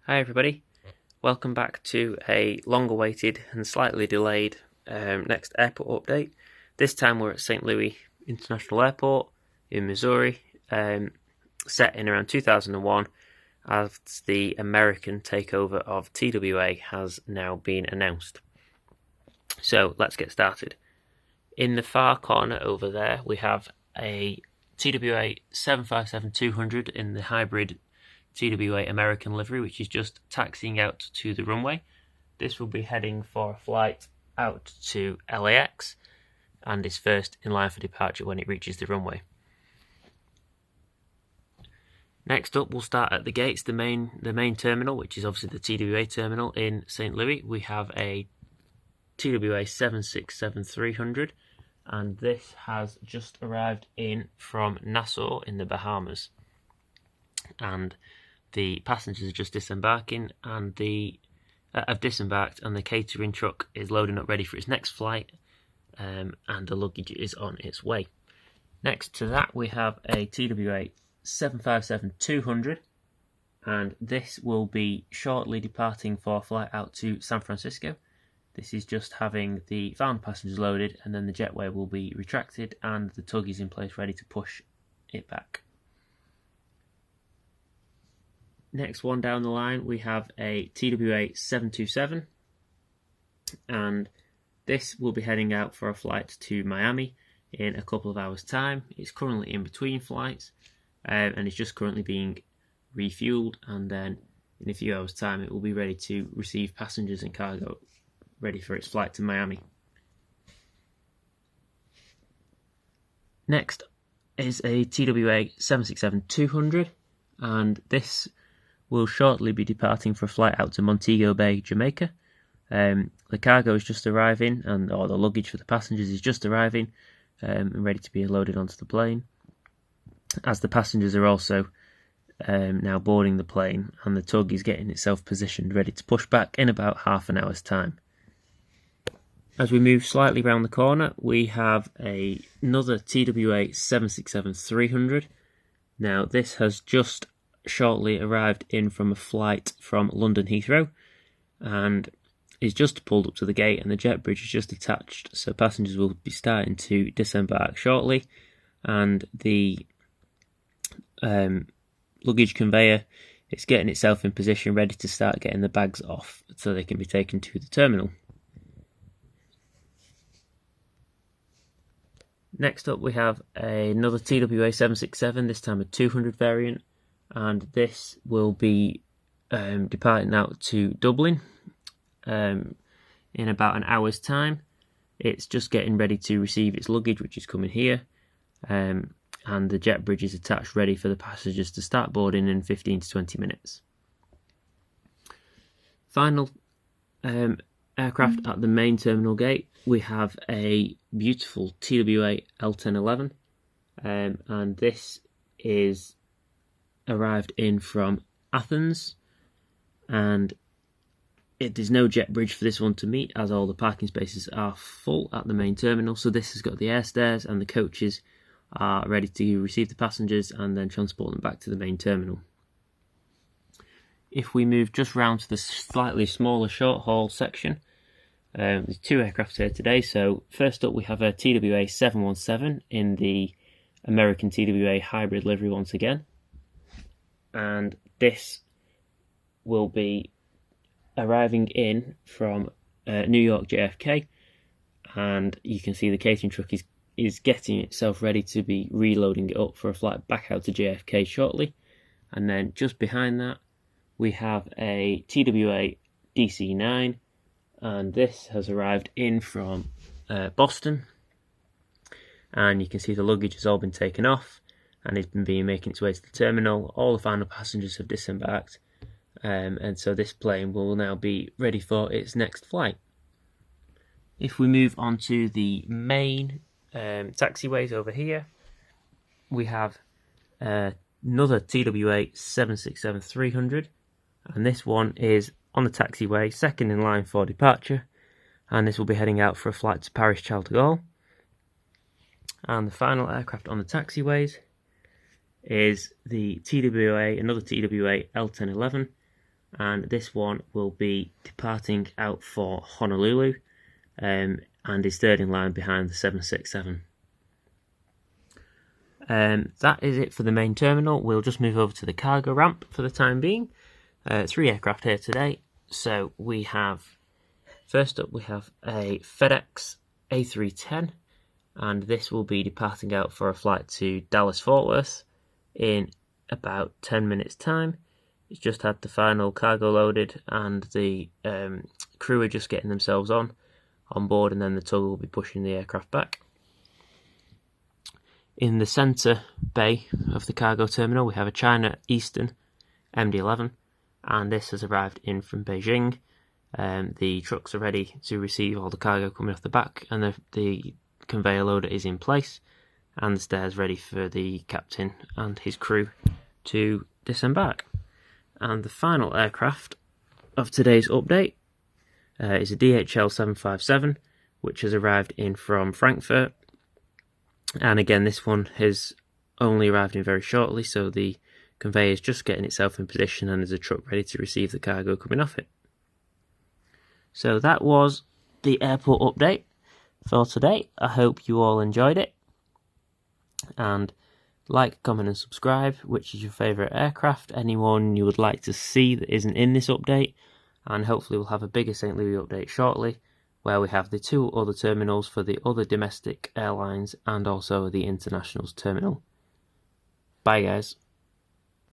Hi everybody, welcome back to a long-awaited and slightly delayed next airport update. This time we're at St. Louis International Airport in Missouri, set in around 2001 as the American takeover of TWA has now been announced. So let's get started. In the far corner over there we have a TWA 757-200 in the hybrid TWA American livery, which is just taxiing out to the runway. This will be heading for a flight out to LAX and is first in line for departure when it reaches the runway. Next up, we'll start at the gates, the main terminal, which is obviously the TWA terminal in St. Louis. We have a TWA 767-300, and this has just arrived in from Nassau in the Bahamas. And the passengers are just disembarking, and have disembarked, and the catering truck is loading up ready for its next flight, and the luggage is on its way. Next to that, we have a TWA 757-200, and this will be shortly departing for a flight out to San Francisco. This is just having the van passengers loaded, and then the jetway will be retracted, and the tug is in place ready to push it back. Next one down the line, we have a TWA 727, and this will be heading out for a flight to Miami in a couple of hours' time. It's currently in between flights, and it's just currently being refueled, and then in a few hours' time it will be ready to receive passengers and cargo, ready for its flight to Miami. Next is a TWA 767-200, and this will shortly be departing for a flight out to Montego Bay, Jamaica. The cargo is just arriving, or the luggage for the passengers is just arriving, and ready to be loaded onto the plane, as the passengers are also now boarding the plane, and the tug is getting itself positioned ready to push back in about half an hour's time. As we move slightly round the corner, we have another TWA 767-300. Now this has just shortly arrived in from a flight from London Heathrow, and is just pulled up to the gate, and the jet bridge is just attached, so passengers will be starting to disembark shortly, and the luggage conveyor is getting itself in position ready to start getting the bags off so they can be taken to the terminal. Next up we have another TWA 767, this time a 200 variant, and this will be departing out to Dublin in about an hour's time. It's just getting ready to receive its luggage, which is coming here, and the jet bridge is attached ready for the passengers to start boarding in 15 to 20 minutes. Final aircraft at the main terminal gate, we have a beautiful TWA L1011, and this is arrived in from Athens, and there's no jet bridge for this one to meet, as all the parking spaces are full at the main terminal. So this has got the air stairs, and the coaches are ready to receive the passengers and then transport them back to the main terminal. If we move just round to the slightly smaller short haul section, there's two aircraft here today. So first up we have a TWA 717 in the American TWA hybrid livery once again, and this will be arriving in from New York JFK, and you can see the catering truck is getting itself ready to be reloading it up for a flight back out to JFK shortly. And then just behind that we have a TWA DC-9, and this has arrived in from Boston, and you can see the luggage has all been taken off and it's been making its way to the terminal. All the final passengers have disembarked, and so this plane will now be ready for its next flight. If we move on to the main taxiways over here, we have another TWA 767-300, and this one is on the taxiway, second in line for departure, and this will be heading out for a flight to Paris Charles de Gaulle. And the final aircraft on the taxiways is the TWA, another TWA L1011, and this one will be departing out for Honolulu, and is third in line behind the 767. That is it for the main terminal. We'll just move over to the cargo ramp for the time being. 3 aircraft here today. So we have, first up we have a FedEx A310, and this will be departing out for a flight to Dallas Fort Worth in about 10 minutes time. It's just had the final cargo loaded, and the crew are just getting themselves on board, and then the tug will be pushing the aircraft back. In the centre bay of the cargo terminal we have a China Eastern MD-11, and this has arrived in from Beijing. The trucks are ready to receive all the cargo coming off the back, and the conveyor loader is in place, and the stairs ready for the captain and his crew to disembark. And the final aircraft of today's update is a DHL 757, which has arrived in from Frankfurt. And again, this one has only arrived in very shortly, so the conveyor is just getting itself in position, and there's a truck ready to receive the cargo coming off it. So that was the airport update for today. I hope you all enjoyed it. And like, comment and subscribe. Which is your favourite aircraft? Anyone you would like to see that isn't in this update? And hopefully we'll have a bigger St. Louis update shortly, where we have the 2 other terminals for the other domestic airlines and also the internationals terminal. Bye guys.